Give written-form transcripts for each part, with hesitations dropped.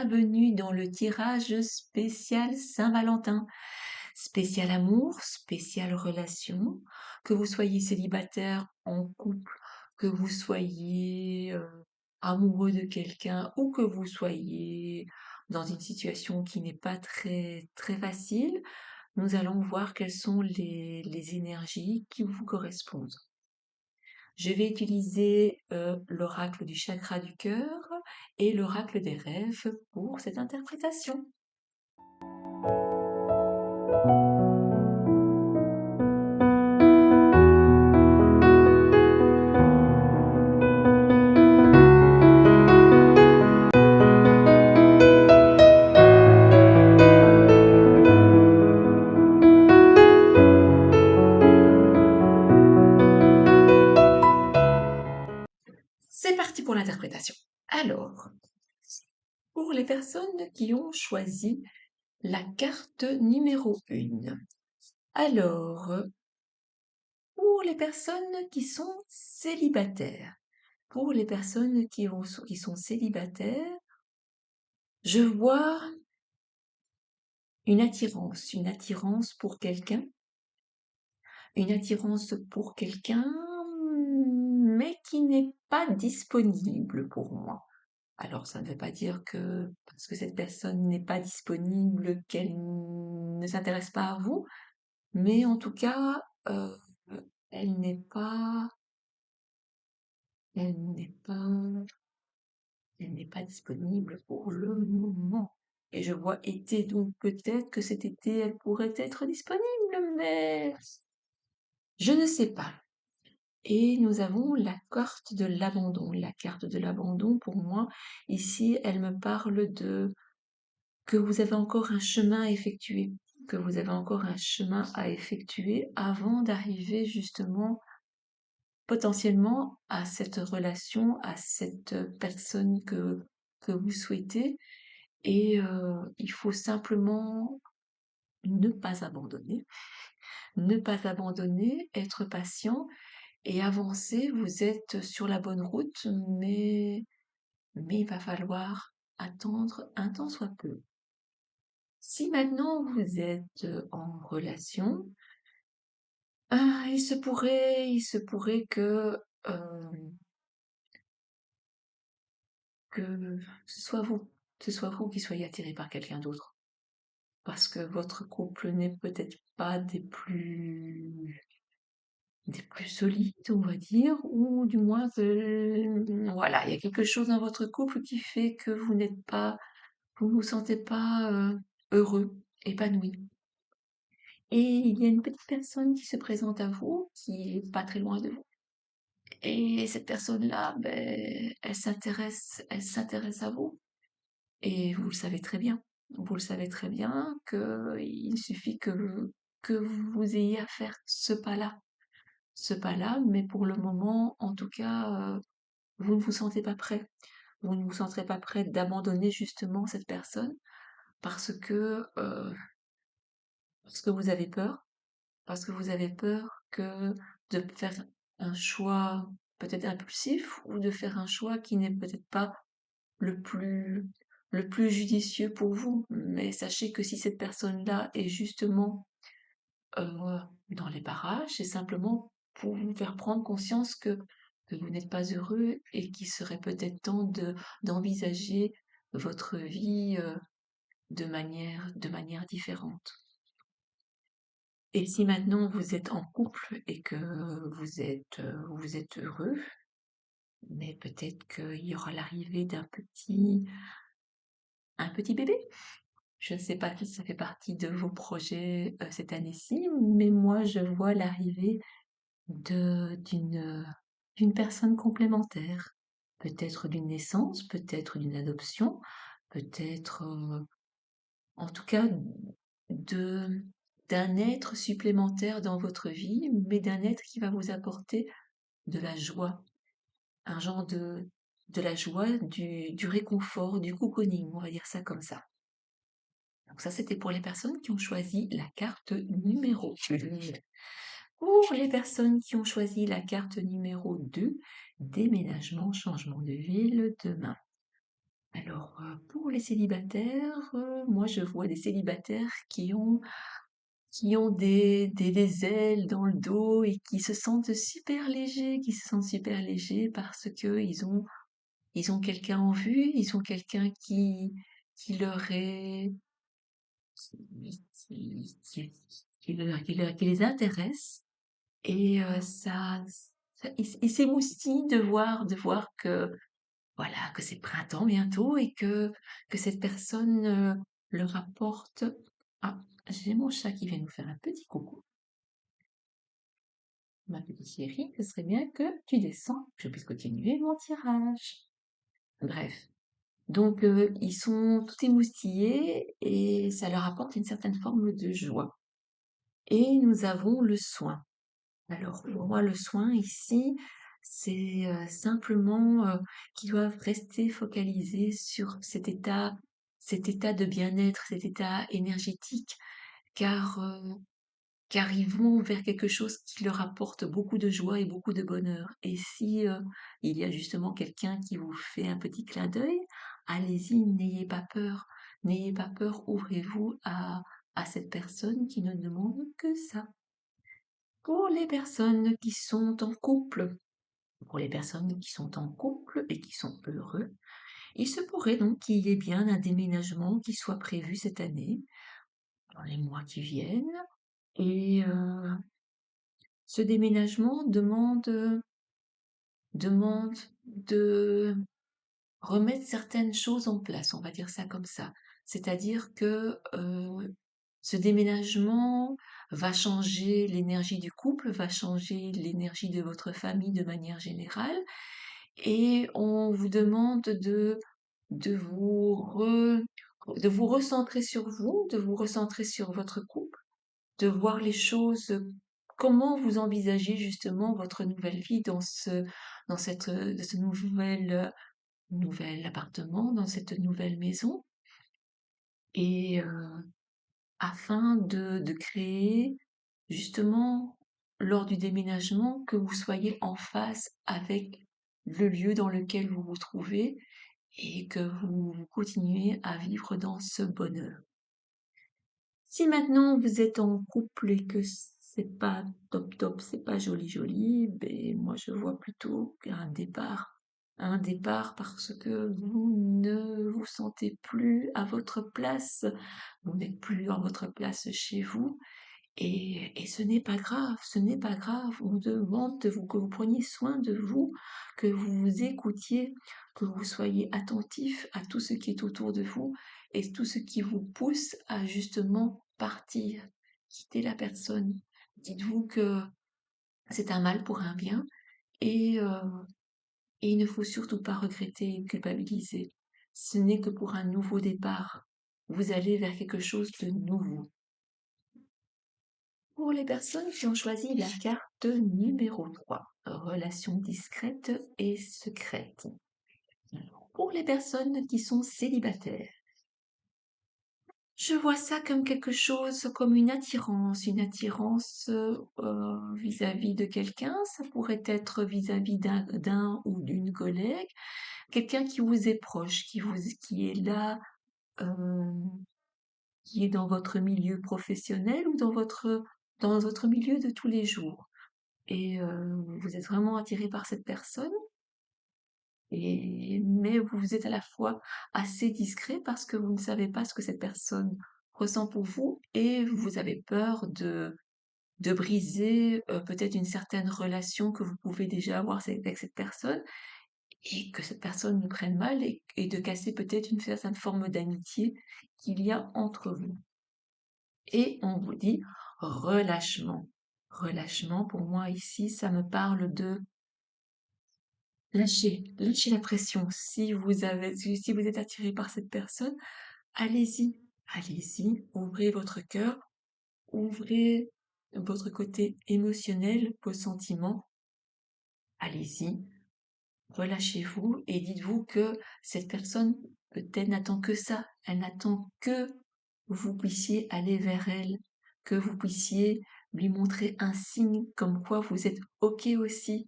bienvenue dans le tirage spécial Saint-Valentin. Spécial amour, spécial relation, que vous soyez célibataire, en couple, que vous soyez amoureux de quelqu'un ou que vous soyez dans une situation qui n'est pas très, très facile, nous allons voir quelles sont les énergies qui vous correspondent. Je vais utiliser l'oracle du chakra du cœur et l'oracle des rêves pour cette interprétation. C'est parti pour l'interprétation. Alors, pour les personnes qui ont choisi la carte numéro 1. Alors, pour les personnes qui sont célibataires, pour les personnes qui sont célibataires, je vois une attirance pour quelqu'un, mais qui n'est pas disponible pour moi. Alors, ça ne veut pas dire que parce que cette personne n'est pas disponible, qu'elle ne s'intéresse pas à vous, mais en tout cas, elle n'est pas, elle n'est pas, elle n'est pas disponible pour le moment. Et je vois été, donc peut-être que cet été, elle pourrait être disponible, mais je ne sais pas. Et nous avons la carte de l'abandon. La carte de l'abandon, pour moi, ici, elle me parle de que vous avez encore un chemin à effectuer, que vous avez encore un chemin à effectuer avant d'arriver justement potentiellement à cette relation, à cette personne que vous souhaitez. Et il faut simplement ne pas abandonner, être patient et avancer. Vous êtes sur la bonne route, mais il va falloir attendre un temps soit peu. Si maintenant vous êtes en relation, il se pourrait que ce soit vous qui soyez attiré par quelqu'un d'autre. Parce que votre couple n'est peut-être pas des plus solides, on va dire, ou du moins voilà, il y a quelque chose dans votre couple qui fait que vous ne vous sentez pas heureux, épanoui. Et il y a une petite personne qui se présente à vous, qui est pas très loin de vous. Et cette personne-là, ben, elle s'intéresse à vous. Et vous le savez très bien. Vous le savez très bien qu'il suffit que vous ayez à faire ce pas-là. Ce pas-là, mais pour le moment, en tout cas, vous ne vous sentez pas prêt. Vous ne vous sentirez pas prêt d'abandonner justement cette personne parce que vous avez peur. Parce que vous avez peur que de faire un choix peut-être impulsif ou de faire un choix qui n'est peut-être pas le plus, le plus judicieux pour vous. Mais sachez que si cette personne-là est justement dans les parages, c'est simplement pour vous faire prendre conscience que vous n'êtes pas heureux et qu'il serait peut-être temps d'envisager votre vie de manière différente. Et si maintenant vous êtes en couple et que vous êtes heureux, mais peut-être qu'il y aura l'arrivée un petit bébé. Je ne sais pas si ça fait partie de vos projets cette année-ci, mais moi je vois l'arrivée d'une personne complémentaire. Peut-être d'une naissance, peut-être d'une adoption, peut-être en tout cas de d'un être supplémentaire dans votre vie, mais d'un être qui va vous apporter de la joie, un genre de la joie, du réconfort, du cocooning, on va dire ça comme ça. Donc ça, c'était pour les personnes qui ont choisi la carte numéro 1. Pour les personnes qui ont choisi la carte numéro 2, déménagement, changement de ville, demain. Alors, pour les célibataires, moi je vois des célibataires qui ont des ailes dans le dos et qui se sentent super légers, qui se sentent super légers parce que ils ont quelqu'un en vue, ils ont quelqu'un qui leur est, qui les intéresse et ils s'émoustillent de voir que voilà, que c'est printemps bientôt et que cette personne leur apporte. Ah, j'ai mon chat qui vient nous faire un petit coucou. Ma petite chérie, ce serait bien que tu descends, que je puisse continuer mon tirage. Bref, donc ils sont tout émoustillés et ça leur apporte une certaine forme de joie. Et nous avons le soin. Alors pour moi, le soin ici, c'est simplement qu'ils doivent rester focalisés sur cet état de bien-être, cet état énergétique, car car ils vont vers quelque chose qui leur apporte beaucoup de joie et beaucoup de bonheur. Et si il y a justement quelqu'un qui vous fait un petit clin d'œil, allez-y, n'ayez pas peur. N'ayez pas peur, ouvrez-vous à cette personne qui ne demande que ça. Pour les personnes qui sont en couple, pour les personnes qui sont en couple et qui sont heureux, il se pourrait donc qu'il y ait bien un déménagement qui soit prévu cette année, dans les mois qui viennent. Et ce déménagement demande de remettre certaines choses en place, on va dire ça comme ça. C'est-à-dire que ce déménagement va changer l'énergie du couple, va changer l'énergie de votre famille de manière générale, et on vous demande de vous de vous recentrer sur vous, de vous recentrer sur votre couple, de voir les choses, comment vous envisagez justement votre nouvelle vie de ce nouvel appartement, dans cette nouvelle maison, et afin de créer justement lors du déménagement que vous soyez en phase avec le lieu dans lequel vous vous trouvez et que vous continuez à vivre dans ce bonheur. Si maintenant vous êtes en couple et que c'est pas top top, c'est pas joli joli, ben moi je vois plutôt un départ. Un départ parce que vous ne vous sentez plus à votre place, vous n'êtes plus à votre place chez vous, et ce n'est pas grave, ce n'est pas grave. On demande que vous preniez soin de vous, que vous vous écoutiez, que vous soyez attentif à tout ce qui est autour de vous et tout ce qui vous pousse à justement partir, quitter la personne. Dites-vous que c'est un mal pour un bien et, euh, et il ne faut surtout pas regretter et culpabiliser. Ce n'est que pour un nouveau départ. Vous allez vers quelque chose de nouveau. Pour les personnes qui ont choisi la carte numéro 3, relation discrète et secrète. Pour les personnes qui sont célibataires, je vois ça comme quelque chose, comme une attirance vis-à-vis de quelqu'un. Ça pourrait être vis-à-vis d'un ou d'une collègue, quelqu'un qui vous est proche, qui est là, euh, qui est dans votre milieu professionnel ou dans votre milieu de tous les jours. Et vous êtes vraiment attiré par cette personne, mais vous êtes à la fois assez discret parce que vous ne savez pas ce que cette personne ressent pour vous et vous avez peur de briser peut-être une certaine relation que vous pouvez déjà avoir avec cette personne et que cette personne ne prenne mal et de casser peut-être une certaine forme d'amitié qu'il y a entre vous. Et on vous dit relâchement. Relâchement, pour moi ici, ça me parle de lâchez la pression. Si vous êtes attiré par cette personne, allez-y, allez-y, ouvrez votre cœur, ouvrez votre côté émotionnel, vos sentiments, allez-y, relâchez-vous et dites-vous que cette personne peut-être n'attend que ça, elle n'attend que vous puissiez aller vers elle, que vous puissiez lui montrer un signe comme quoi vous êtes OK aussi.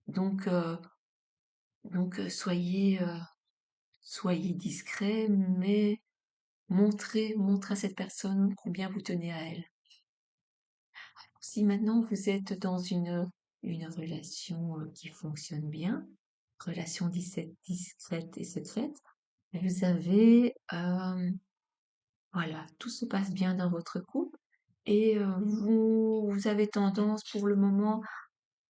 Donc, soyez soyez discret, mais montrez à cette personne combien vous tenez à elle. Si maintenant vous êtes dans une relation qui fonctionne bien, relation discrète et secrète, vous avez, voilà, tout se passe bien dans votre couple et vous avez tendance pour le moment,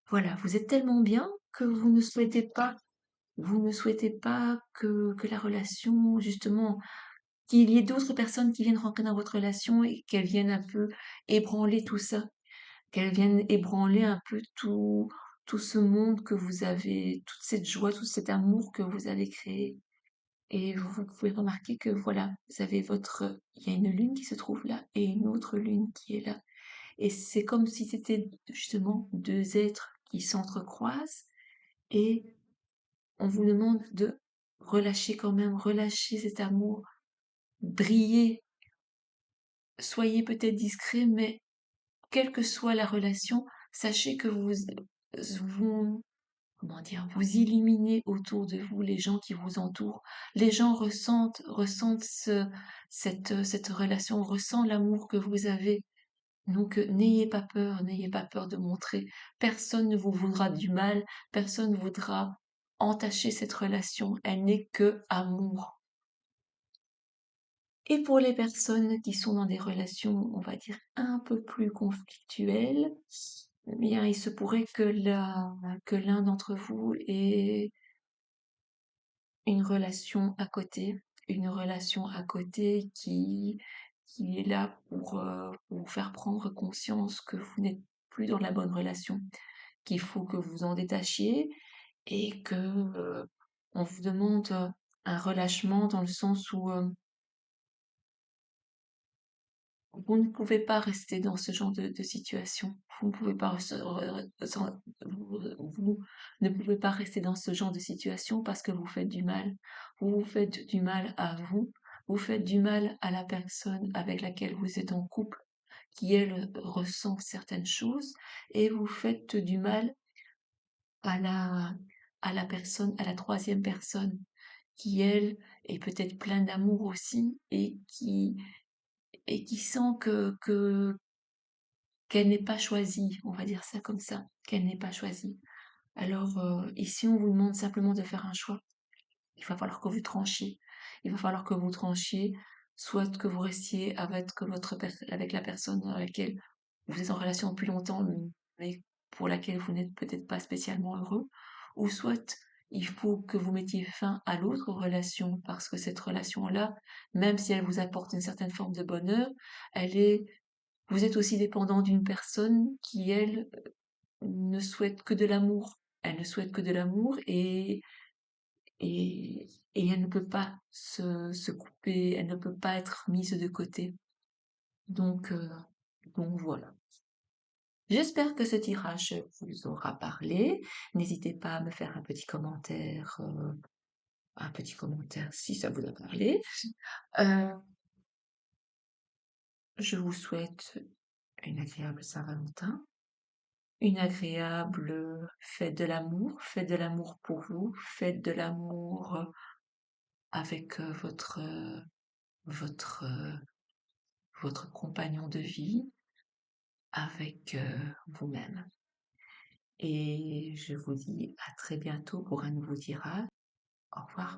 voilà, vous êtes tellement bien que vous ne souhaitez pas que la relation, justement, qu'il y ait d'autres personnes qui viennent rentrer dans votre relation et qu'elles viennent un peu ébranler tout ça, qu'elles viennent ébranler un peu tout ce monde que vous avez, toute cette joie, tout cet amour que vous avez créé. Et vous pouvez remarquer que voilà, il y a une lune qui se trouve là et une autre lune qui est là. Et c'est comme si c'était justement deux êtres qui s'entrecroisent et on vous demande de relâcher quand même, relâcher cet amour, briller, soyez peut-être discret, mais quelle que soit la relation, sachez que vous, comment dire, vous illuminez autour de vous les gens qui vous entourent. Les gens ressentent cette relation, ressentent l'amour que vous avez. Donc, n'ayez pas peur de montrer. Personne ne vous voudra du mal, personne ne voudra entacher cette relation. Elle n'est que amour. Et pour les personnes qui sont dans des relations, on va dire, un peu plus conflictuelles, eh bien, il se pourrait que l'un d'entre vous ait une relation à côté qui est là pour vous faire prendre conscience que vous n'êtes plus dans la bonne relation, qu'il faut que vous en détachiez et que on vous demande un relâchement dans le sens où vous ne pouvez pas rester dans ce genre de situation. Vous ne pouvez pas vous ne pouvez pas rester dans ce genre de situation parce que vous faites du mal. Vous vous faites du mal à vous, vous faites du mal à la personne avec laquelle vous êtes en couple, qui elle ressent certaines choses, et vous faites du mal à la personne, à la troisième personne, qui elle est peut-être pleine d'amour aussi et qui sent qu'elle n'est pas choisie, on va dire ça comme ça, qu'elle n'est pas choisie. Alors ici, on vous demande simplement de faire un choix. Il va falloir que vous tranchiez. Il va falloir que vous tranchiez, soit que vous restiez avec la personne avec laquelle vous êtes en relation depuis longtemps, mais pour laquelle vous n'êtes peut-être pas spécialement heureux, ou soit il faut que vous mettiez fin à l'autre relation, parce que cette relation-là, même si elle vous apporte une certaine forme de bonheur, elle est vous êtes aussi dépendant d'une personne qui, elle, ne souhaite que de l'amour. Elle ne souhaite que de l'amour et elle ne peut pas se couper, elle ne peut pas être mise de côté. Donc, euh, donc voilà. J'espère que ce tirage vous aura parlé. N'hésitez pas à me faire un petit commentaire si ça vous a parlé. Euh, je vous souhaite une agréable Saint-Valentin. Une agréable faites de l'amour pour vous, faites de l'amour avec votre, euh, votre compagnon de vie, avec vous-même. Et je vous dis à très bientôt pour un nouveau tirage. Au revoir.